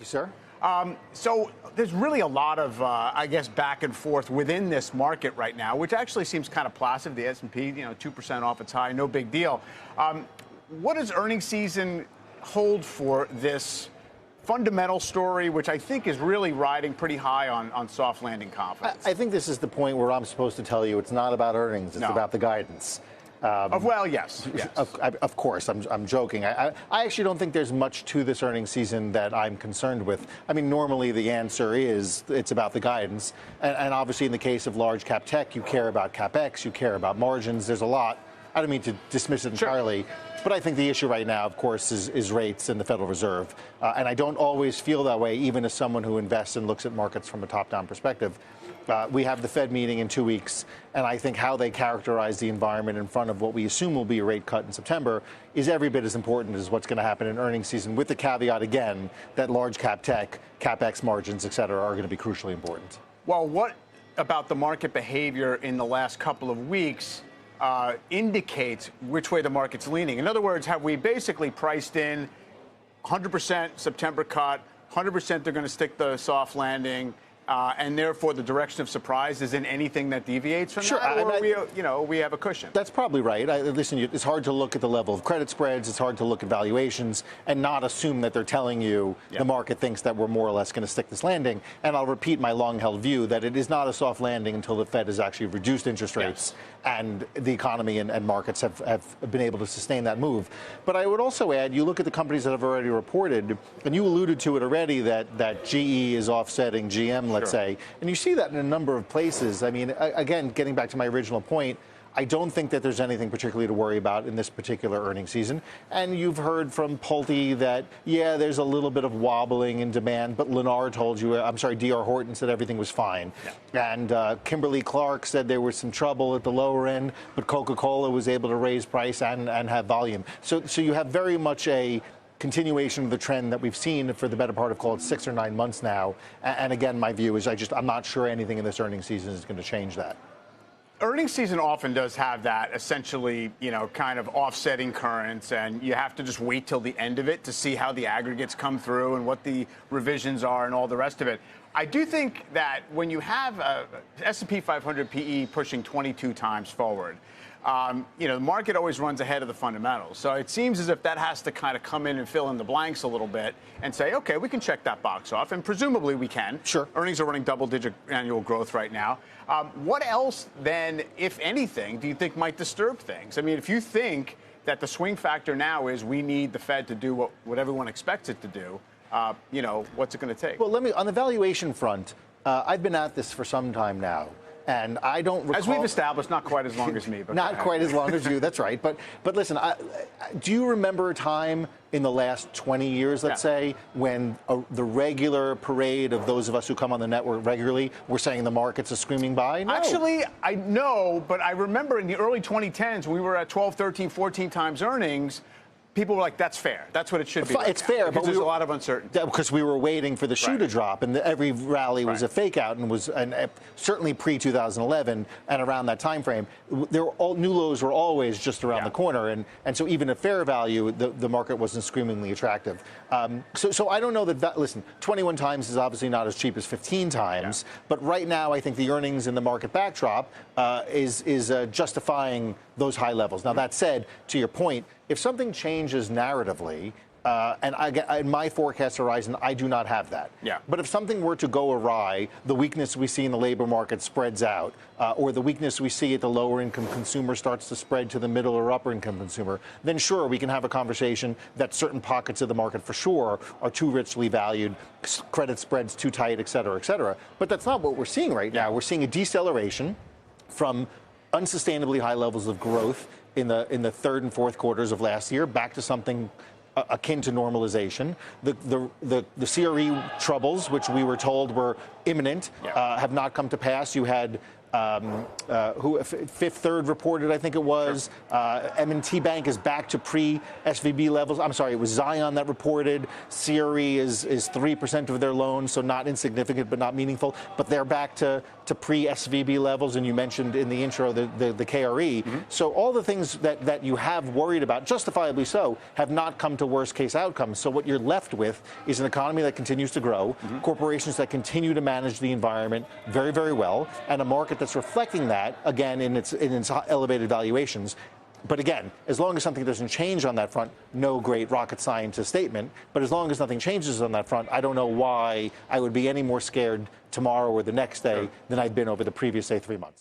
you, sir. So there's really a lot of, I guess, back and forth within this market right now, which actually seems kind of placid. The S&P, 2% off its high, no big deal. What does earnings season hold for this fundamental story, which I think is really riding pretty high on soft landing confidence? I think this is the point where I'm supposed to tell you it's not about earnings, it's about the guidance. Well, yes. Of course, I'm joking. I actually don't think there's much to this earnings season that I'm concerned with. I mean, normally the answer is it's about the guidance. And obviously in the case of large cap tech, you care about CapEx, you care about margins. There's a lot. I don't mean to dismiss it entirely, but I think the issue right now, of course, is rates and the Federal Reserve. And I don't always feel that way, even as someone who invests and looks at markets from a top-down perspective. We have the Fed meeting in 2 weeks, and I think how they characterize the environment in front of what we assume will be a rate cut in September is every bit as important as what's going to happen in earnings season, with the caveat, again, that large cap tech, CapEx margins, et cetera, are going to be crucially important. Well, what about the market behavior in the last couple of weeks indicates which way the market's leaning? In other words, have we basically priced in 100% September cut, 100% they're going to stick the soft landing, and therefore the direction of surprise is in anything that deviates from that, or we have a cushion? That's probably right. Listen, it's hard to look at the level of credit spreads, it's hard to look at valuations and not assume that they're telling you the market thinks that we're more or less going to stick this landing. And I'll repeat my long-held view that it is not a soft landing until the Fed has actually reduced interest rates and the economy and markets have been able to sustain that move. But I would also add, you look at the companies that have already reported, and you alluded to it already, that GE is offsetting GM, let's say, and you see that in a number of places. I mean, again, getting back to my original point, I don't think that there's anything particularly to worry about in this particular earnings season. And you've heard from Pulte that, there's a little bit of wobbling in demand, but Lennar told you, D.R. Horton said everything was fine. And Kimberly-Clark said there was some trouble at the lower end, but Coca-Cola was able to raise price and have volume. So you have very much a continuation of the trend that we've seen for the better part of, call it, 6 or 9 months now. And again, my view is I'm not sure anything in this earnings season is going to change that. Earnings season often does have that essentially, kind of offsetting currents, and you have to just wait till the end of it to see how the aggregates come through and what the revisions are and all the rest of it. I do think that when you have a S&P 500 PE pushing 22 times forward, the market always runs ahead of the fundamentals. So it seems as if that has to kind of come in and fill in the blanks a little bit and say, okay, we can check that box off. And presumably we can. Sure. Earnings are running double-digit annual growth right now. What else then, if anything, do you think might disturb things? I mean, if you think that the swing factor now is we need the Fed to do what everyone expects it to do, what's it going to take? Well, on the valuation front, I've been at this for some time now. And I don't recall... As we've established, not quite as long as me. But not quite as long as you, that's right. But listen, do you remember a time in the last 20 years, let's say, when the regular parade of those of us who come on the network regularly were saying the market's a screaming buy? No. Actually, I know, but I remember in the early 2010s, we were at 12, 13, 14 times earnings. People were like, that's fair. That's what it should be. It's fair, but there's a lot of uncertainty. Because we were waiting for the shoe to drop, and every rally was a fake out, and certainly pre-2011 and around that time frame, new lows were always just around the corner, and so even at fair value, the market wasn't screamingly attractive. So I don't know that, listen, 21 times is obviously not as cheap as 15 times, but right now I think the earnings in the market backdrop is justifying those high levels. Now, that said, to your point, if something changes narratively, and in my forecast horizon, I do not have that. But if something were to go awry, the weakness we see in the labor market spreads out, or the weakness we see at the lower income consumer starts to spread to the middle or upper income consumer, then sure, we can have a conversation that certain pockets of the market for sure are too richly valued, credit spreads too tight, et cetera, et cetera. But that's not what we're seeing right now. We're seeing a deceleration from unsustainably high levels of growth in the third and fourth quarters of last year, back to something akin to normalization. The CRE troubles, which we were told were imminent, have not come to pass. You had Fifth Third reported, I think it was. M&T Bank is back to pre-SVB levels. I'm sorry, it was Zion that reported. CRE is 3% of their loans, so not insignificant but not meaningful. But they're back to pre-SVB levels, and you mentioned in the intro the KRE. So all the things that you have worried about, justifiably so, have not come to worst case outcomes. So what you're left with is an economy that continues to grow, corporations that continue to manage the environment very, very well, and a market that's reflecting that, again, in its elevated valuations. But again, as long as something doesn't change on that front, no great rocket scientist statement, but as long as nothing changes on that front, I don't know why I would be any more scared tomorrow or the next day than I've been over the previous, say, 3 months.